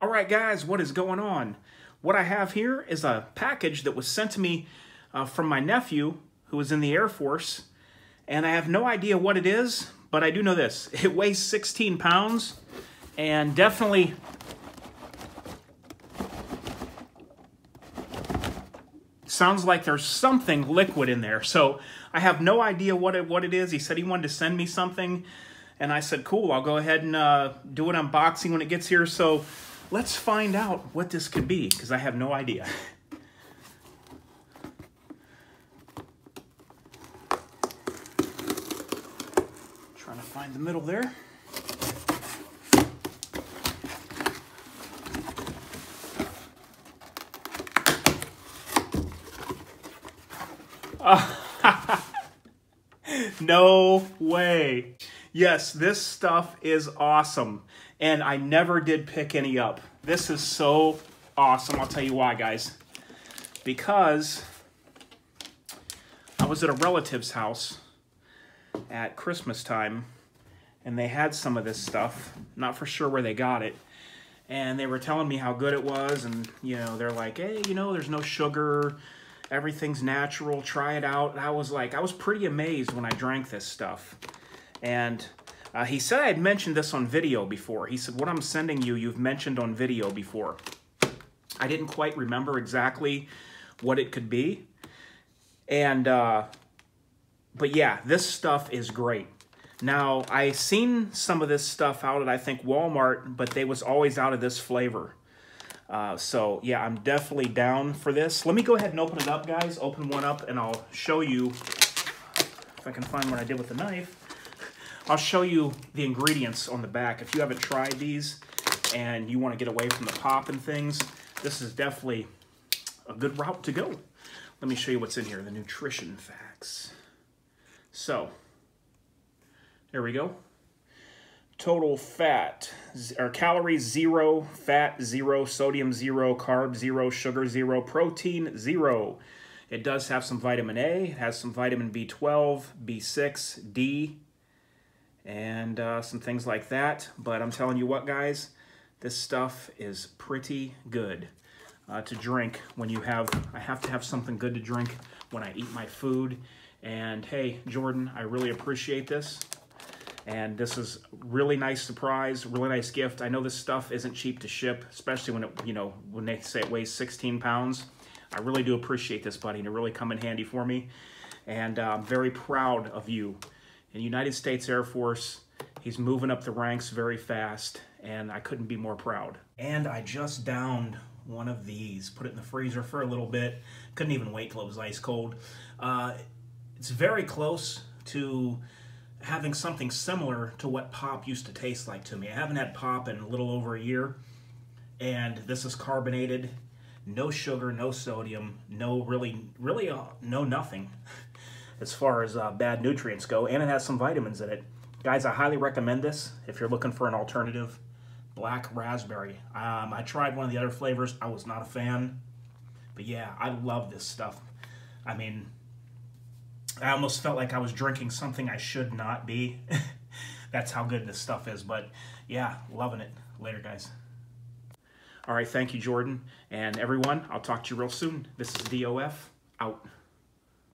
All right, guys, what is going on? What I have here is a package that was sent to me from my nephew who was in the Air Force, and I have no idea what it is, but I do know this. It weighs 16 pounds, and definitely sounds like there's something liquid in there. So I have no idea what it is. He said he wanted to send me something, and I said, cool, I'll go ahead and do an unboxing when it gets here. So let's find out what this could be, because I have no idea. Trying to find the middle there. No way. Yes, this stuff is awesome, and I never did pick any up. This is so awesome. I'll tell you why, guys. Because I was at a relative's house at Christmas time, and they had some of this stuff. Not for sure where they got it. And they were telling me how good it was, and, you know, they're like, hey, you know, there's no sugar, everything's natural, try it out. And I was pretty amazed when I drank this stuff. And he said I had mentioned this on video before. He said, what I'm sending you, you've mentioned on video before. I didn't quite remember exactly what it could be. And, but yeah, this stuff is great. Now, I seen some of this stuff out at, I think, Walmart, but they was always out of this flavor. So, yeah, I'm definitely down for this. Let me go ahead and open it up, guys. Open one up, and I'll show you, if I can find what I did with the knife, I'll show you the ingredients on the back. If you haven't tried these and you want to get away from the pop and things, this is definitely a good route to go. Let me show you what's in here, the nutrition facts. So, there we go. Total fat, or calories 0, fat 0, sodium 0, carb 0, sugar 0, protein 0. It does have some vitamin A, it has some vitamin B12, B6, D, and some things like that. But I'm telling you what, guys, this stuff is pretty good to drink when you have, I have to have something good to drink when I eat my food. And hey, Jordan, I really appreciate this. And this is really nice surprise, really nice gift. I know this stuff isn't cheap to ship, especially when it, you know, when they say it weighs 16 pounds. I really do appreciate this, buddy, and it really come in handy for me. And I'm very proud of you. In the United States Air Force, he's moving up the ranks very fast, and I couldn't be more proud. And I just downed one of these, put it in the freezer for a little bit. Couldn't even wait till it was ice cold. It's very close to having something similar to what pop used to taste like to me. I haven't had pop in a little over a year, and this is carbonated, no sugar, no sodium, no no nothing as far as bad nutrients go, and it has some vitamins in it. Guys, I highly recommend this if you're looking for an alternative. Black raspberry. I tried one of the other flavors. I was not a fan, but yeah, I love this stuff. I mean, I almost felt like I was drinking something I should not be. That's how good this stuff is. But yeah, loving it. Later, guys. All right, thank you, Jordan. And everyone, I'll talk to you real soon. This is DOF, out.